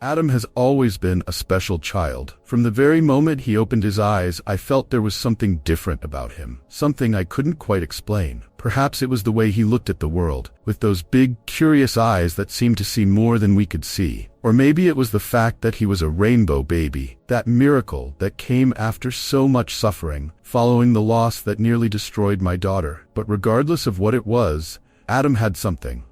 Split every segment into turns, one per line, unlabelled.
Adam has always been a special child. From the very moment he opened his eyes, I felt there was something different about him, something I couldn't quite explain. Perhaps it was the way he looked at the world, with those big, curious eyes that seemed to see more than we could see. Or maybe it was the fact that he was a rainbow baby, that miracle that came after so much suffering, following the loss that nearly destroyed my daughter. But regardless of what it was, Adam had something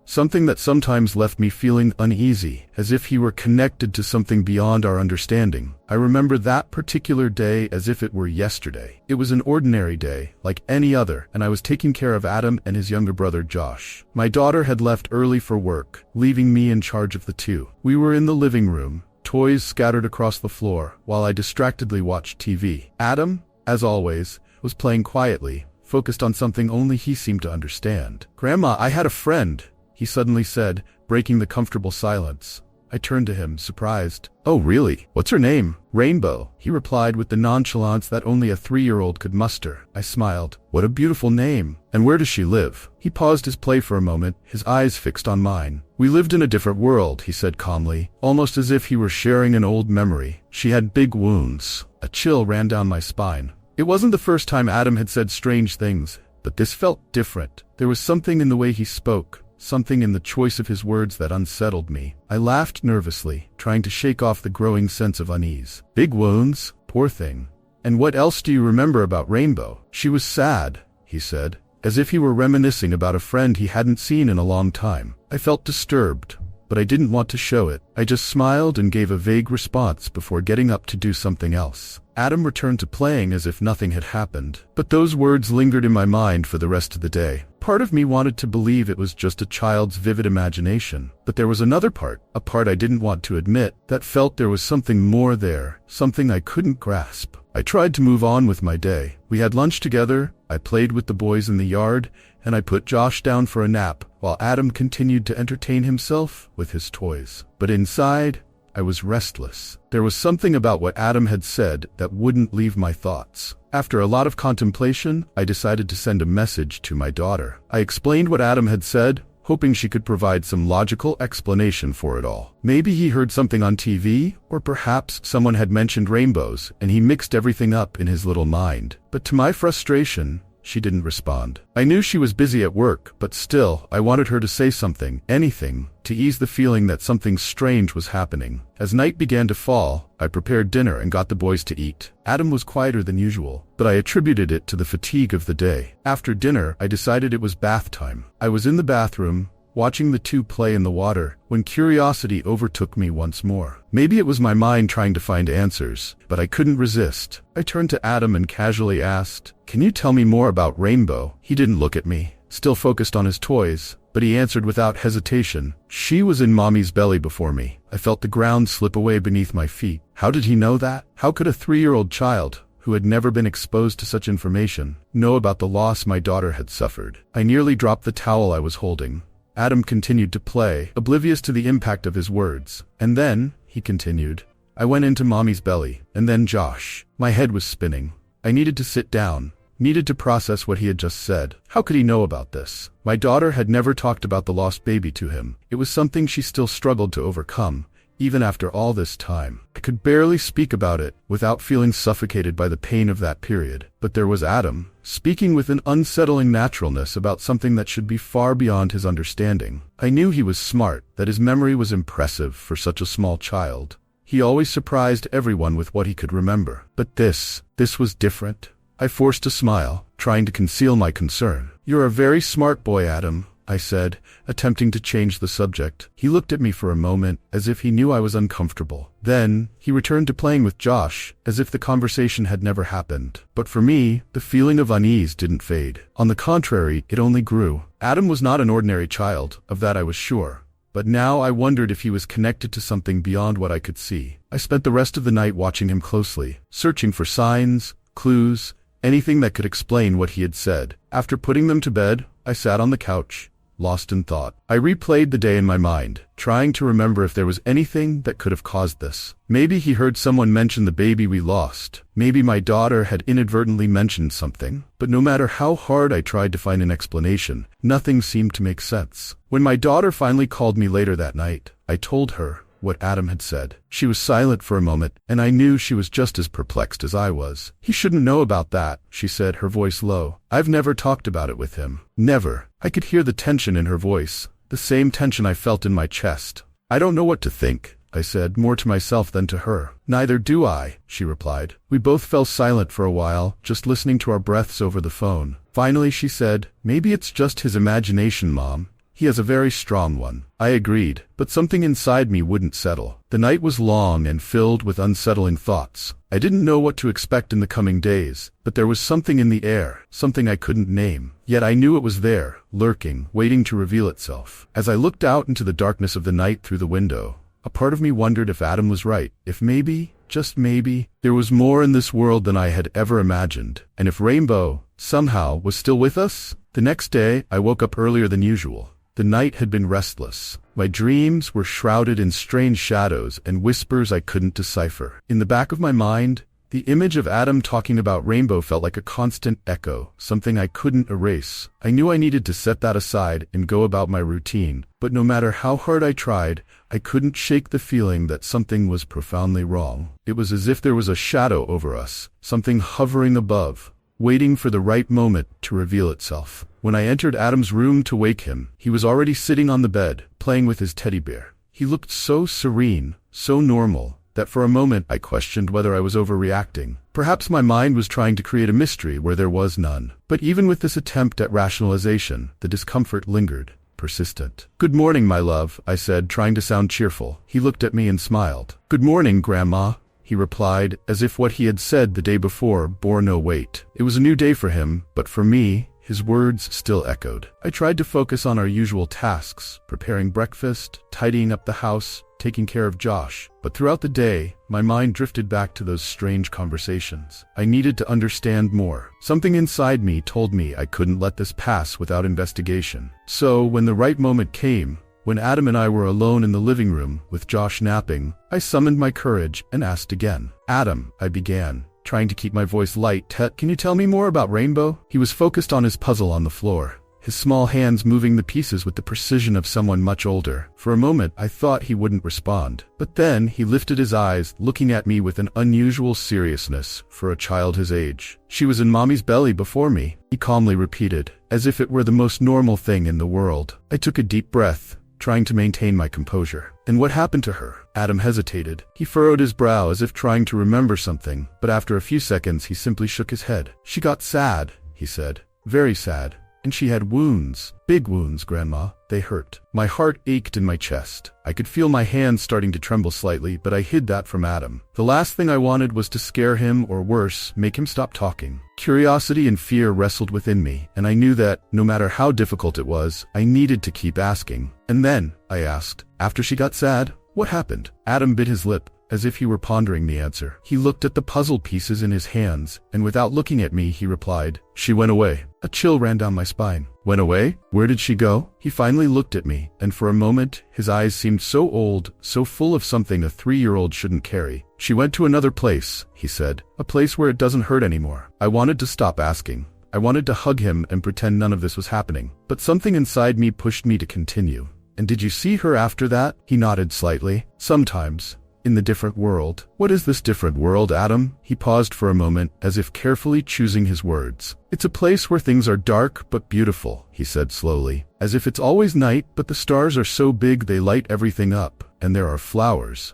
that sometimes left me feeling uneasy, as if he were connected to something beyond our understanding. I remember that particular day as if it were yesterday. It was an ordinary day, like any other, and I was taking care of Adam and his younger brother Josh. My daughter had left early for work, leaving me in charge of the two. We were in the living room, toys scattered across the floor, while I distractedly watched TV. Adam, as always, was playing quietly, focused on something only he seemed to understand. "Grandma, I had a friend," he suddenly said, breaking the comfortable silence. I turned to him, surprised. "Oh, really? What's her name?" "Rainbow," he replied with the nonchalance that only a 3-year-old could muster. I smiled. "What a beautiful name. And where does she live?" He paused his play for a moment, his eyes fixed on mine. "We lived in a different world," he said calmly, almost as if he were sharing an old memory. "She had big wounds." A chill ran down my spine. It wasn't the first time Adam had said strange things, but this felt different. There was something in the way he spoke, something in the choice of his words that unsettled me. I laughed nervously, trying to shake off the growing sense of unease. "Big wounds? Poor thing. And what else do you remember about Rainbow?" "She was sad," he said, as if he were reminiscing about a friend he hadn't seen in a long time. I felt disturbed, but I didn't want to show it. I just smiled and gave a vague response before getting up to do something else. Adam returned to playing as if nothing had happened, but those words lingered in my mind for the rest of the day. Part of me wanted to believe it was just a child's vivid imagination, but there was another part, a part I didn't want to admit, that felt there was something more there, something I couldn't grasp. I tried to move on with my day. We had lunch together, I played with the boys in the yard, and I put Josh down for a nap, while Adam continued to entertain himself with his toys. But inside, I was restless. There was something about what Adam had said that wouldn't leave my thoughts. After a lot of contemplation, I decided to send a message to my daughter. I explained what Adam had said, hoping she could provide some logical explanation for it all. Maybe he heard something on TV, or perhaps someone had mentioned rainbows, and he mixed everything up in his little mind. But to my frustration, she didn't respond. I knew she was busy at work, but still, I wanted her to say something, anything, to ease the feeling that something strange was happening. As night began to fall, I prepared dinner and got the boys to eat. Adam was quieter than usual, but I attributed it to the fatigue of the day. After dinner, I decided it was bath time. I was in the bathroom, watching the two play in the water, when curiosity overtook me once more. Maybe it was my mind trying to find answers, but I couldn't resist. I turned to Adam and casually asked, "Can you tell me more about Rainbow?" He didn't look at me, still focused on his toys, but he answered without hesitation. "She was in Mommy's belly before me." I felt the ground slip away beneath my feet. How did he know that? How could a 3-year-old child, who had never been exposed to such information, know about the loss my daughter had suffered? I nearly dropped the towel I was holding. Adam continued to play, oblivious to the impact of his words. "And then," he continued, "I went into Mommy's belly, and then Josh." My head was spinning. I needed to sit down, needed to process what he had just said. How could he know about this? My daughter had never talked about the lost baby to him. It was something she still struggled to overcome, even after all this time. I could barely speak about it without feeling suffocated by the pain of that period. But there was Adam, speaking with an unsettling naturalness about something that should be far beyond his understanding. I knew he was smart, that his memory was impressive for such a small child. He always surprised everyone with what he could remember. But this was different. I forced a smile, trying to conceal my concern. "You're a very smart boy, Adam," I said, attempting to change the subject. He looked at me for a moment, as if he knew I was uncomfortable. Then, he returned to playing with Josh, as if the conversation had never happened. But for me, the feeling of unease didn't fade. On the contrary, it only grew. Adam was not an ordinary child, of that I was sure. But now I wondered if he was connected to something beyond what I could see. I spent the rest of the night watching him closely, searching for signs, clues, anything that could explain what he had said. After putting them to bed, I sat on the couch, lost in thought. I replayed the day in my mind, trying to remember if there was anything that could have caused this. Maybe he heard someone mention the baby we lost. Maybe my daughter had inadvertently mentioned something. But no matter how hard I tried to find an explanation, nothing seemed to make sense. When my daughter finally called me later that night, I told her, what Adam had said. She was silent for a moment, and I knew she was just as perplexed as I was. "He shouldn't know about that," she said, her voice low. "I've never talked about it with him. Never." I could hear the tension in her voice, the same tension I felt in my chest. "I don't know what to think," I said, more to myself than to her. "Neither do I," she replied. We both fell silent for a while, just listening to our breaths over the phone. Finally she said, "Maybe it's just his imagination, Mom. He has a very strong one." I agreed, but something inside me wouldn't settle. The night was long and filled with unsettling thoughts. I didn't know what to expect in the coming days, but there was something in the air, something I couldn't name. Yet I knew it was there, lurking, waiting to reveal itself. As I looked out into the darkness of the night through the window, a part of me wondered if Adam was right, if maybe, just maybe, there was more in this world than I had ever imagined, and if Rainbow, somehow, was still with us. The next day, I woke up earlier than usual. The night had been restless. My dreams were shrouded in strange shadows and whispers I couldn't decipher. In the back of my mind, the image of Adam talking about Rainbow felt like a constant echo, something I couldn't erase. I knew I needed to set that aside and go about my routine, but no matter how hard I tried, I couldn't shake the feeling that something was profoundly wrong. It was as if there was a shadow over us, something hovering above, waiting for the right moment to reveal itself. When I entered Adam's room to wake him, he was already sitting on the bed, playing with his teddy bear. He looked so serene, so normal, that for a moment I questioned whether I was overreacting. Perhaps my mind was trying to create a mystery where there was none. But even with this attempt at rationalization, the discomfort lingered, persistent. "Good morning, my love," I said, trying to sound cheerful. He looked at me and smiled. "Good morning, Grandma," he replied, as if what he had said the day before bore no weight. It was a new day for him, but for me, his words still echoed. I tried to focus on our usual tasks, preparing breakfast, tidying up the house, taking care of Josh. But throughout the day, my mind drifted back to those strange conversations. I needed to understand more. Something inside me told me I couldn't let this pass without investigation. So, when the right moment came, when Adam and I were alone in the living room, with Josh napping, I summoned my courage and asked again. "Adam," I began, trying to keep my voice light, "can you tell me more about Rainbow?" He was focused on his puzzle on the floor, his small hands moving the pieces with the precision of someone much older. For a moment, I thought he wouldn't respond. But then, he lifted his eyes, looking at me with an unusual seriousness for a child his age. "She was in Mommy's belly before me," he calmly repeated, as if it were the most normal thing in the world. I took a deep breath, trying to maintain my composure. "And what happened to her?" Adam hesitated. He furrowed his brow as if trying to remember something, but after a few seconds he simply shook his head. "She got sad," he said. "Very sad. And she had wounds. Big wounds, Grandma. They hurt." My heart ached in my chest. I could feel my hands starting to tremble slightly, but I hid that from Adam. The last thing I wanted was to scare him, or worse, make him stop talking. Curiosity and fear wrestled within me, and I knew that, no matter how difficult it was, I needed to keep asking. "And then," I asked, "after she got sad, what happened?" Adam bit his lip, as if he were pondering the answer. He looked at the puzzle pieces in his hands, and without looking at me, he replied, "She went away." A chill ran down my spine. "Went away? Where did she go?" He finally looked at me, and for a moment, his eyes seemed so old, so full of something a 3-year-old shouldn't carry. "She went to another place," he said. "A place where it doesn't hurt anymore." I wanted to stop asking. I wanted to hug him and pretend none of this was happening. But something inside me pushed me to continue. "And did you see her after that?" He nodded slightly. "Sometimes. In the different world." "What is this different world, Adam?" He paused for a moment, as if carefully choosing his words. "It's a place where things are dark but beautiful," he said slowly. "As if it's always night, but the stars are so big they light everything up. And there are flowers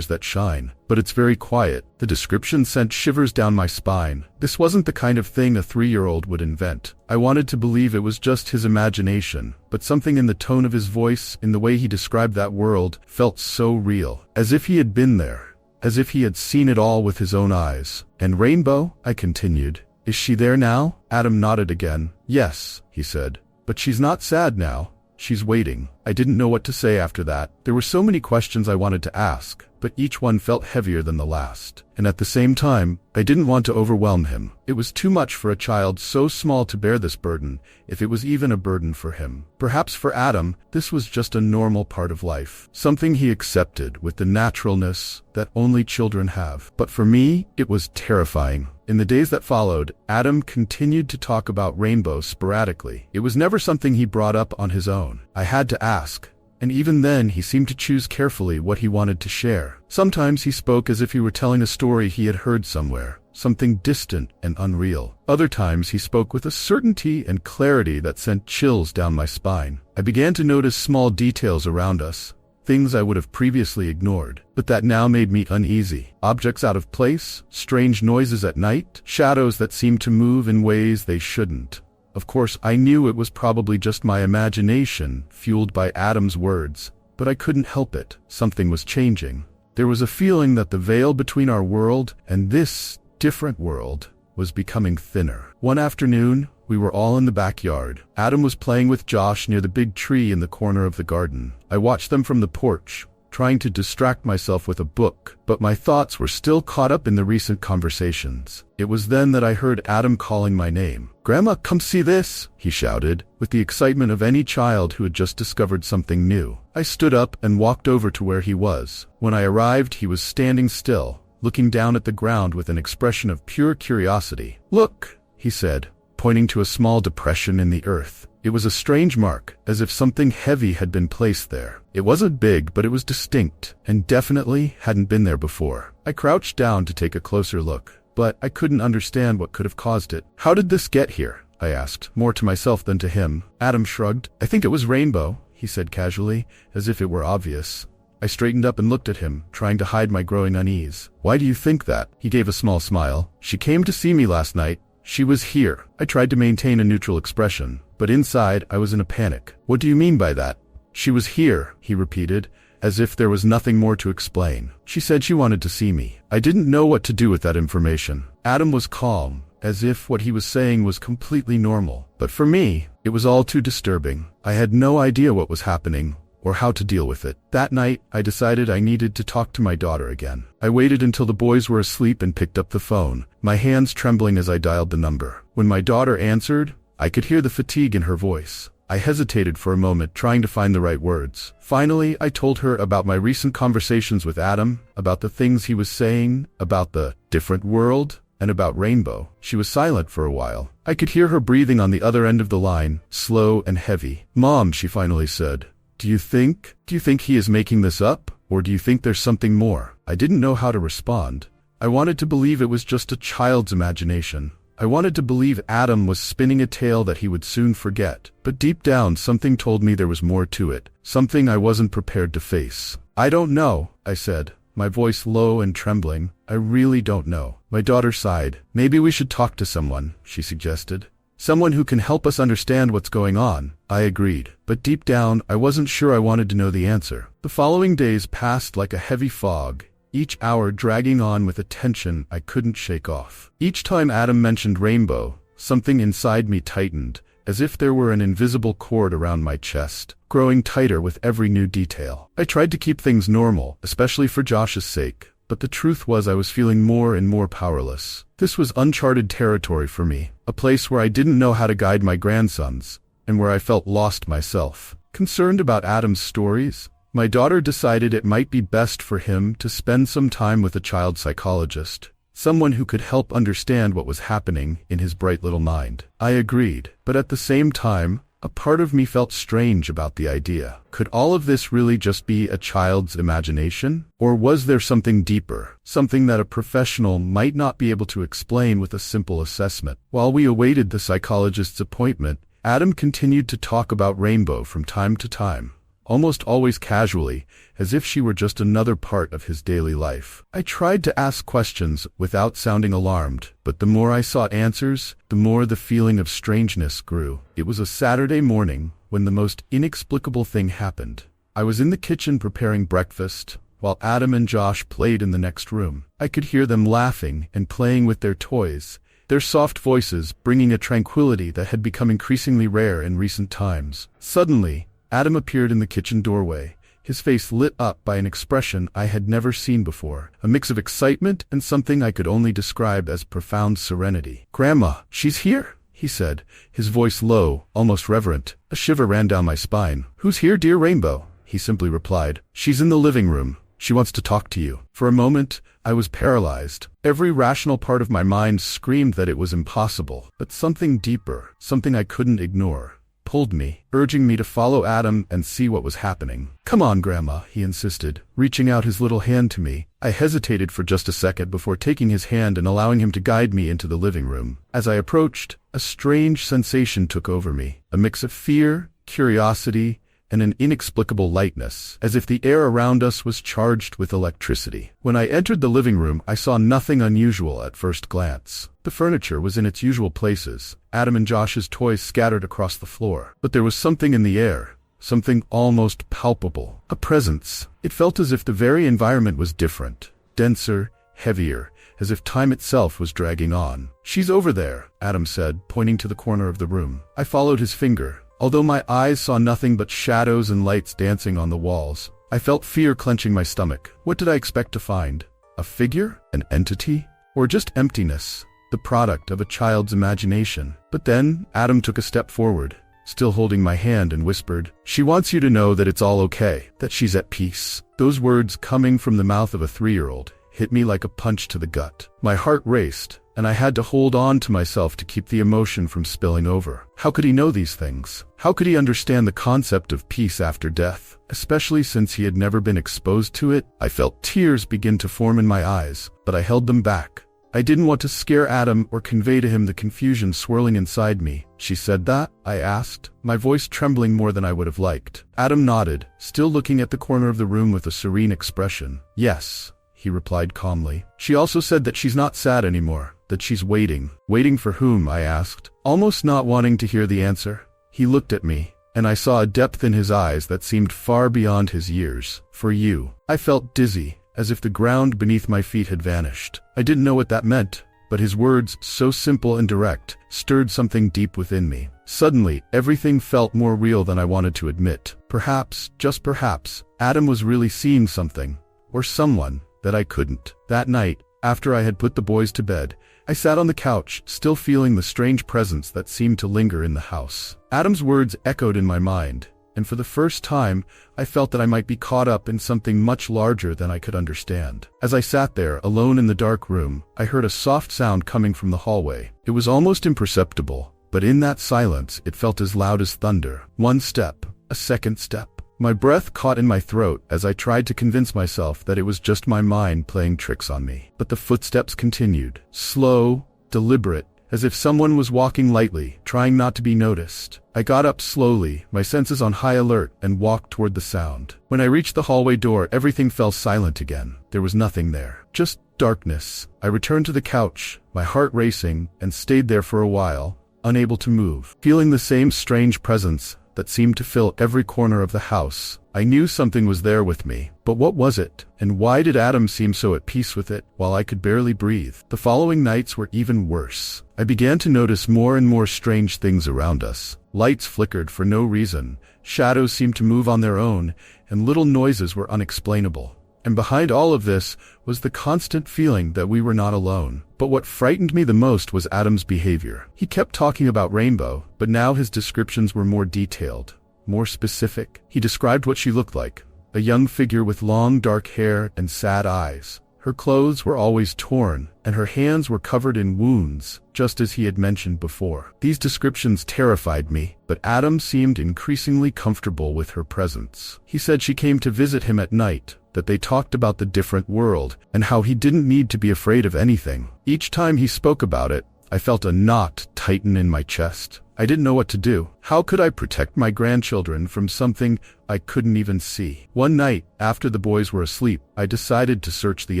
that shine. But it's very quiet." The description sent shivers down my spine. This wasn't the kind of thing a 3-year-old would invent. I wanted to believe it was just his imagination, but something in the tone of his voice, in the way he described that world, felt so real. As if he had been there. As if he had seen it all with his own eyes. "And Rainbow?" I continued. "Is she there now?" Adam nodded again. "Yes," he said. "But she's not sad now. She's waiting." I didn't know what to say after that. There were so many questions I wanted to ask, but each one felt heavier than the last. And at the same time, I didn't want to overwhelm him. It was too much for a child so small to bear this burden, if it was even a burden for him. Perhaps for Adam, this was just a normal part of life, something he accepted with the naturalness that only children have. But for me, it was terrifying. In the days that followed, Adam continued to talk about Rainbow sporadically. It was never something he brought up on his own. I had to ask. and even then he seemed to choose carefully what he wanted to share. Sometimes he spoke as if he were telling a story he had heard somewhere, something distant and unreal. Other times he spoke with a certainty and clarity that sent chills down my spine. I began to notice small details around us, things I would have previously ignored, but that now made me uneasy. Objects out of place, strange noises at night, shadows that seemed to move in ways they shouldn't. Of course, I knew it was probably just my imagination, fueled by Adam's words, but I couldn't help it. Something was changing. There was a feeling that the veil between our world and this different world was becoming thinner. One afternoon, we were all in the backyard. Adam was playing with Josh near the big tree in the corner of the garden. I watched them from the porch, trying to distract myself with a book, but my thoughts were still caught up in the recent conversations. It was then that I heard Adam calling my name. "Grandma, come see this!" he shouted, with the excitement of any child who had just discovered something new. I stood up and walked over to where he was. When I arrived, he was standing still, looking down at the ground with an expression of pure curiosity. "Look," he said, pointing to a small depression in the earth. It was a strange mark, as if something heavy had been placed there. It wasn't big, but it was distinct, and definitely hadn't been there before. I crouched down to take a closer look, but I couldn't understand what could have caused it. "How did this get here?" I asked, more to myself than to him. Adam shrugged. "I think it was Rainbow," he said casually, as if it were obvious. I straightened up and looked at him, trying to hide my growing unease. "Why do you think that?" He gave a small smile. "She came to see me last night. She was here." I tried to maintain a neutral expression, but inside I was in a panic. "What do you mean by that?" "She was here," he repeated, as if there was nothing more to explain. "She said she wanted to see me." I didn't know what to do with that information. Adam was calm, as if what he was saying was completely normal. But for me, it was all too disturbing. I had no idea what was happening, or how to deal with it. That night, I decided I needed to talk to my daughter again. I waited until the boys were asleep and picked up the phone, my hands trembling as I dialed the number. When my daughter answered, I could hear the fatigue in her voice. I hesitated for a moment, trying to find the right words. Finally, I told her about my recent conversations with Adam, about the things he was saying, about the different world, and about Rainbow. She was silent for a while. I could hear her breathing on the other end of the line, slow and heavy. "Mom," she finally said, Do you think he is making this up? Or do you think there's something more?" I didn't know how to respond. I wanted to believe it was just a child's imagination. I wanted to believe Adam was spinning a tale that he would soon forget. But deep down, something told me there was more to it. Something I wasn't prepared to face. "I don't know," I said, my voice low and trembling. "I really don't know." My daughter sighed. "Maybe we should talk to someone," she suggested. "Someone who can help us understand what's going on." I agreed, but deep down, I wasn't sure I wanted to know the answer. The following days passed like a heavy fog, each hour dragging on with a tension I couldn't shake off. Each time Adam mentioned Rainbow, something inside me tightened, as if there were an invisible cord around my chest, growing tighter with every new detail. I tried to keep things normal, especially for Josh's sake, but the truth was I was feeling more and more powerless. This was uncharted territory for me, a place where I didn't know how to guide my grandsons, and where I felt lost myself. Concerned about Adam's stories, my daughter decided it might be best for him to spend some time with a child psychologist, someone who could help understand what was happening in his bright little mind. I agreed, but at the same time, a part of me felt strange about the idea. Could all of this really just be a child's imagination? Or was there something deeper, something that a professional might not be able to explain with a simple assessment? While we awaited the psychologist's appointment, Adam continued to talk about Rainbow from time to time, almost always casually, as if she were just another part of his daily life. I tried to ask questions without sounding alarmed, but the more I sought answers, the more the feeling of strangeness grew. It was a Saturday morning when the most inexplicable thing happened. I was in the kitchen preparing breakfast, while Adam and Josh played in the next room. I could hear them laughing and playing with their toys, their soft voices bringing a tranquility that had become increasingly rare in recent times. Suddenly, Adam appeared in the kitchen doorway, his face lit up by an expression I had never seen before, a mix of excitement and something I could only describe as profound serenity. "Grandma, she's here," he said, his voice low, almost reverent. A shiver ran down my spine. "Who's here, dear Rainbow?" he simply replied. "She's in the living room. She wants to talk to you." For a moment, I was paralyzed. Every rational part of my mind screamed that it was impossible, but something deeper, something I couldn't ignore, pulled me, urging me to follow Adam and see what was happening. "Come on, Grandma," he insisted, reaching out his little hand to me. I hesitated for just a second before taking his hand and allowing him to guide me into the living room. As I approached, a strange sensation took over me, a mix of fear, curiosity, and an inexplicable lightness, as if the air around us was charged with electricity. When I entered the living room, I saw nothing unusual at first glance. The furniture was in its usual places, Adam and Josh's toys scattered across the floor. But there was something in the air, something almost palpable, a presence. It felt as if the very environment was different, denser, heavier, as if time itself was dragging on. "She's over there," Adam said, pointing to the corner of the room. I followed his finger. Although my eyes saw nothing but shadows and lights dancing on the walls, I felt fear clenching my stomach. What did I expect to find? A figure? An entity? Or just emptiness, the product of a child's imagination? But then, Adam took a step forward, still holding my hand, and whispered, "She wants you to know that it's all okay, that she's at peace." Those words, coming from the mouth of a 3-year-old, hit me like a punch to the gut. My heart raced, and I had to hold on to myself to keep the emotion from spilling over. How could he know these things? How could he understand the concept of peace after death, especially since he had never been exposed to it? I felt tears begin to form in my eyes, but I held them back. I didn't want to scare Adam or convey to him the confusion swirling inside me. "She said that?" I asked, my voice trembling more than I would have liked. Adam nodded, still looking at the corner of the room with a serene expression. "Yes," he replied calmly. "She also said that she's not sad anymore, that she's waiting." "Waiting for whom?" I asked, almost not wanting to hear the answer. He looked at me, and I saw a depth in his eyes that seemed far beyond his years. "For you." I felt dizzy, as if the ground beneath my feet had vanished. I didn't know what that meant, but his words, so simple and direct, stirred something deep within me. Suddenly, everything felt more real than I wanted to admit. Perhaps, just perhaps, Adam was really seeing something, or someone, that I couldn't. That night, after I had put the boys to bed, I sat on the couch, still feeling the strange presence that seemed to linger in the house. Adam's words echoed in my mind, and for the first time, I felt that I might be caught up in something much larger than I could understand. As I sat there, alone in the dark room, I heard a soft sound coming from the hallway. It was almost imperceptible, but in that silence, it felt as loud as thunder. One step, a second step. My breath caught in my throat as I tried to convince myself that it was just my mind playing tricks on me. But the footsteps continued, slow, deliberate, as if someone was walking lightly, trying not to be noticed. I got up slowly, my senses on high alert, and walked toward the sound. When I reached the hallway door, everything fell silent again. There was nothing there, just darkness. I returned to the couch, my heart racing, and stayed there for a while, unable to move, feeling the same strange presence that seemed to fill every corner of the house. I knew something was there with me, but what was it? And why did Adam seem so at peace with it, while I could barely breathe? The following nights were even worse. I began to notice more and more strange things around us. Lights flickered for no reason, shadows seemed to move on their own, and little noises were unexplainable. And behind all of this was the constant feeling that we were not alone. But what frightened me the most was Adam's behavior. He kept talking about Rainbow, but now his descriptions were more detailed, more specific. He described what she looked like, a young figure with long dark hair and sad eyes. Her clothes were always torn, and her hands were covered in wounds, just as he had mentioned before. These descriptions terrified me, but Adam seemed increasingly comfortable with her presence. He said she came to visit him at night, that they talked about the different world, and how he didn't need to be afraid of anything. Each time he spoke about it, I felt a knot tighten in my chest. I didn't know what to do. How could I protect my grandchildren from something I couldn't even see? One night, after the boys were asleep, I decided to search the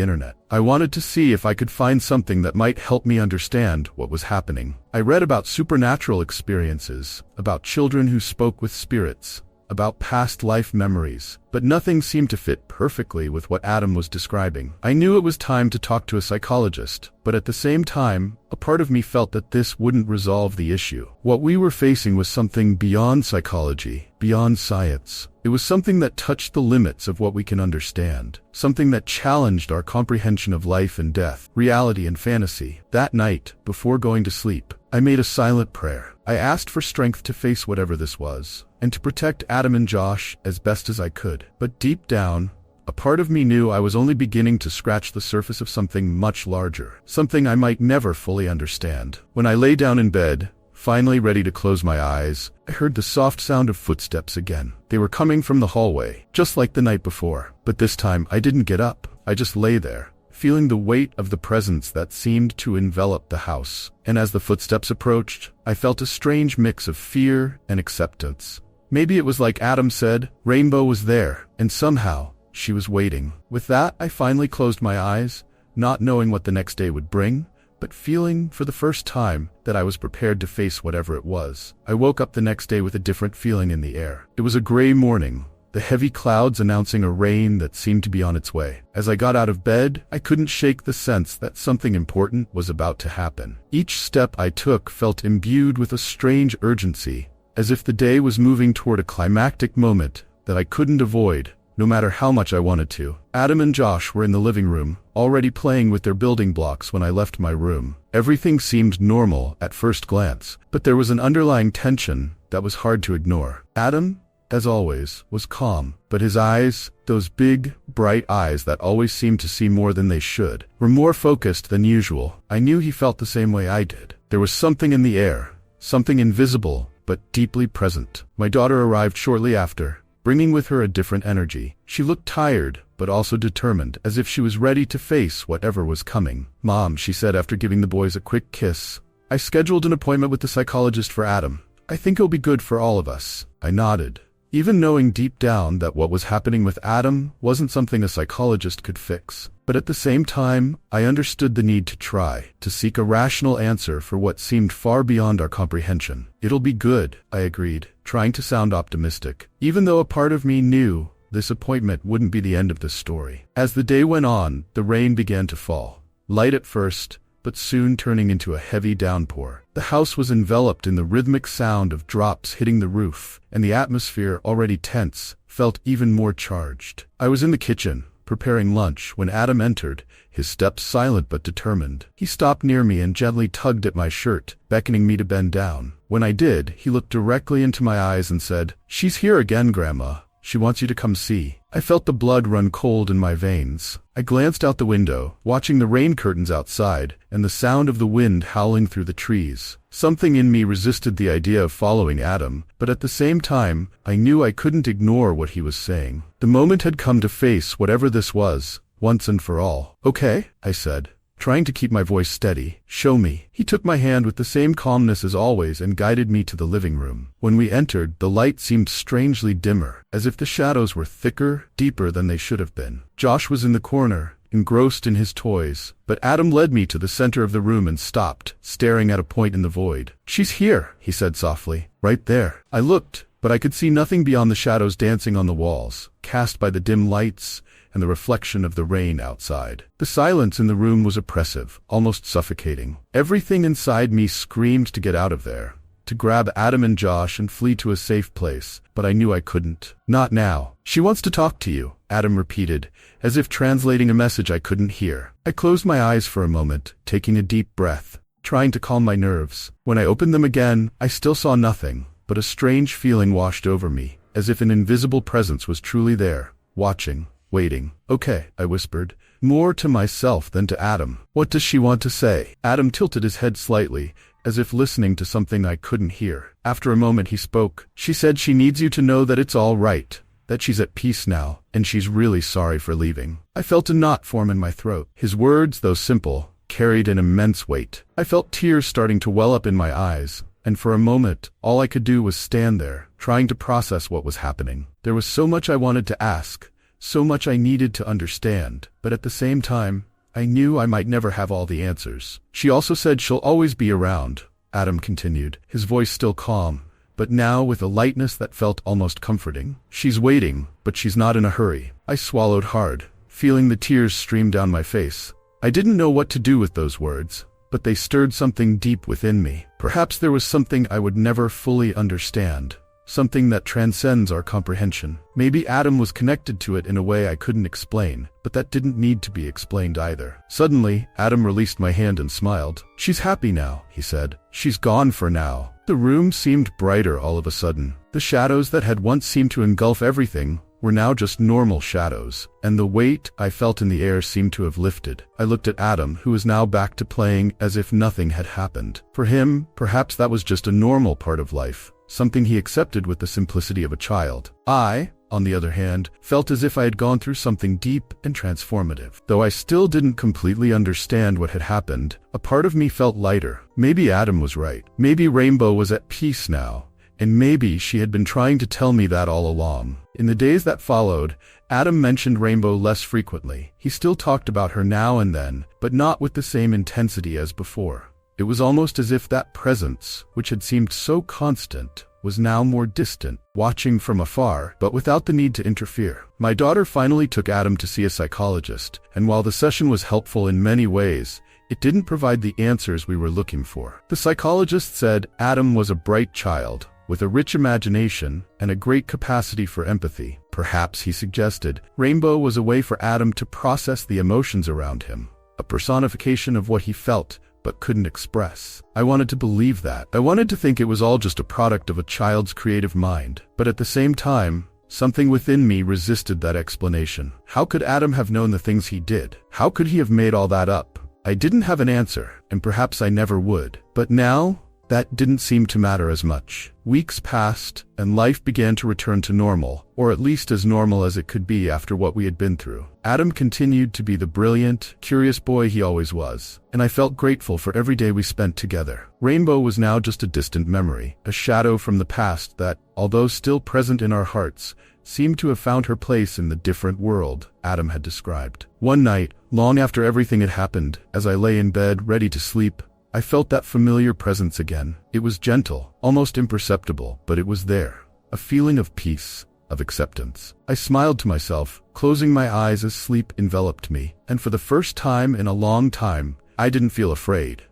internet. I wanted to see if I could find something that might help me understand what was happening. I read about supernatural experiences, about children who spoke with spirits, about past life memories, but nothing seemed to fit perfectly with what Adam was describing. I knew it was time to talk to a psychologist, but at the same time, a part of me felt that this wouldn't resolve the issue. What we were facing was something beyond psychology, beyond science. It was something that touched the limits of what we can understand, something that challenged our comprehension of life and death, reality and fantasy. That night, before going to sleep, I made a silent prayer. I asked for strength to face whatever this was, and to protect Adam and Josh as best as I could. But deep down, a part of me knew I was only beginning to scratch the surface of something much larger, something I might never fully understand. When I lay down in bed, Finally ready to close my eyes, I heard the soft sound of footsteps again. They were coming from the hallway, just like the night before. But this time I didn't get up. I just lay there, feeling the weight of the presence that seemed to envelop the house. And as the footsteps approached, I felt a strange mix of fear and acceptance. Maybe it was like Adam said, Rainbow was there, and somehow, she was waiting. With that, I finally closed my eyes, not knowing what the next day would bring, but feeling, for the first time, that I was prepared to face whatever it was. I woke up the next day with a different feeling in the air. It was a gray morning, the heavy clouds announcing a rain that seemed to be on its way. As I got out of bed, I couldn't shake the sense that something important was about to happen. Each step I took felt imbued with a strange urgency, as if the day was moving toward a climactic moment that I couldn't avoid, no matter how much I wanted to. Adam and Josh were in the living room, already playing with their building blocks when I left my room. Everything seemed normal at first glance, but there was an underlying tension that was hard to ignore. Adam, as always, was calm, but his eyes, those big, bright eyes that always seemed to see more than they should, were more focused than usual. I knew he felt the same way I did. There was something in the air, something invisible, but deeply present. My daughter arrived shortly after, bringing with her a different energy. She looked tired, but also determined, as if she was ready to face whatever was coming. "Mom," she said after giving the boys a quick kiss, "I scheduled an appointment with the psychologist for Adam. I think it'll be good for all of us." I nodded, even knowing deep down that what was happening with Adam wasn't something a psychologist could fix. But at the same time, I understood the need to try, to seek a rational answer for what seemed far beyond our comprehension. "It'll be good," I agreed, trying to sound optimistic, even though a part of me knew this appointment wouldn't be the end of the story. As the day went on, the rain began to fall, light at first, but soon turning into a heavy downpour. The house was enveloped in the rhythmic sound of drops hitting the roof, and the atmosphere, already tense, felt even more charged. I was in the kitchen, preparing lunch, when Adam entered, his steps silent but determined. He stopped near me and gently tugged at my shirt, beckoning me to bend down. When I did, he looked directly into my eyes and said, "She's here again, Grandma. She wants you to come see." I felt the blood run cold in my veins. I glanced out the window, watching the rain curtains outside and the sound of the wind howling through the trees. Something in me resisted the idea of following Adam, but at the same time, I knew I couldn't ignore what he was saying. The moment had come to face whatever this was, once and for all. "Okay," I said, trying to keep my voice steady. "Show me." He took my hand with the same calmness as always and guided me to the living room. When we entered, the light seemed strangely dimmer, as if the shadows were thicker, deeper than they should have been. Josh was in the corner, engrossed in his toys, but Adam led me to the center of the room and stopped, staring at a point in the void. "She's here," he said softly. "Right there." I looked, but I could see nothing beyond the shadows dancing on the walls, cast by the dim lights and the reflection of the rain outside. The silence in the room was oppressive, almost suffocating. Everything inside me screamed to get out of there, to grab Adam and Josh and flee to a safe place, but I knew I couldn't. "Not now. She wants to talk to you," Adam repeated, as if translating a message I couldn't hear. I closed my eyes for a moment, taking a deep breath, trying to calm my nerves. When I opened them again, I still saw nothing, but a strange feeling washed over me, as if an invisible presence was truly there, watching, waiting. "Okay," I whispered, more to myself than to Adam. "What does she want to say?" Adam tilted his head slightly, as if listening to something I couldn't hear. After a moment he spoke. "She said she needs you to know that it's all right, that she's at peace now, and she's really sorry for leaving." I felt a knot form in my throat. His words, though simple, carried an immense weight. I felt tears starting to well up in my eyes, and for a moment, all I could do was stand there, trying to process what was happening. There was so much I wanted to ask, so much I needed to understand, but at the same time, I knew I might never have all the answers. "She also said she'll always be around," Adam continued, his voice still calm, but now with a lightness that felt almost comforting. "She's waiting, but she's not in a hurry." I swallowed hard, feeling the tears stream down my face. I didn't know what to do with those words, but they stirred something deep within me. Perhaps there was something I would never fully understand, something that transcends our comprehension. Maybe Adam was connected to it in a way I couldn't explain, but that didn't need to be explained either. Suddenly, Adam released my hand and smiled. "She's happy now," he said. "She's gone for now." The room seemed brighter all of a sudden. The shadows that had once seemed to engulf everything were now just normal shadows, and the weight I felt in the air seemed to have lifted. I looked at Adam, who was now back to playing as if nothing had happened. For him, perhaps that was just a normal part of life, something he accepted with the simplicity of a child. I, on the other hand, felt as if I had gone through something deep and transformative. Though I still didn't completely understand what had happened, a part of me felt lighter. Maybe Adam was right. Maybe Rainbow was at peace now, and maybe she had been trying to tell me that all along. In the days that followed, Adam mentioned Rainbow less frequently. He still talked about her now and then, but not with the same intensity as before. It was almost as if that presence, which had seemed so constant, was now more distant, watching from afar, but without the need to interfere. My daughter finally took Adam to see a psychologist, and while the session was helpful in many ways, it didn't provide the answers we were looking for. The psychologist said Adam was a bright child, with a rich imagination and a great capacity for empathy. Perhaps, he suggested, Rainbow was a way for Adam to process the emotions around him, a personification of what he felt but couldn't express. I wanted to believe that. I wanted to think it was all just a product of a child's creative mind. But at the same time, something within me resisted that explanation. How could Adam have known the things he did? How could he have made all that up? I didn't have an answer, and perhaps I never would. But now, that didn't seem to matter as much. Weeks passed, and life began to return to normal, or at least as normal as it could be after what we had been through. Adam continued to be the brilliant, curious boy he always was, and I felt grateful for every day we spent together. Rainbow was now just a distant memory, a shadow from the past that, although still present in our hearts, seemed to have found her place in the different world Adam had described. One night, long after everything had happened, as I lay in bed ready to sleep, I felt that familiar presence again. It was gentle, almost imperceptible, but it was there. A feeling of peace, of acceptance. I smiled to myself, closing my eyes as sleep enveloped me, and for the first time in a long time, I didn't feel afraid.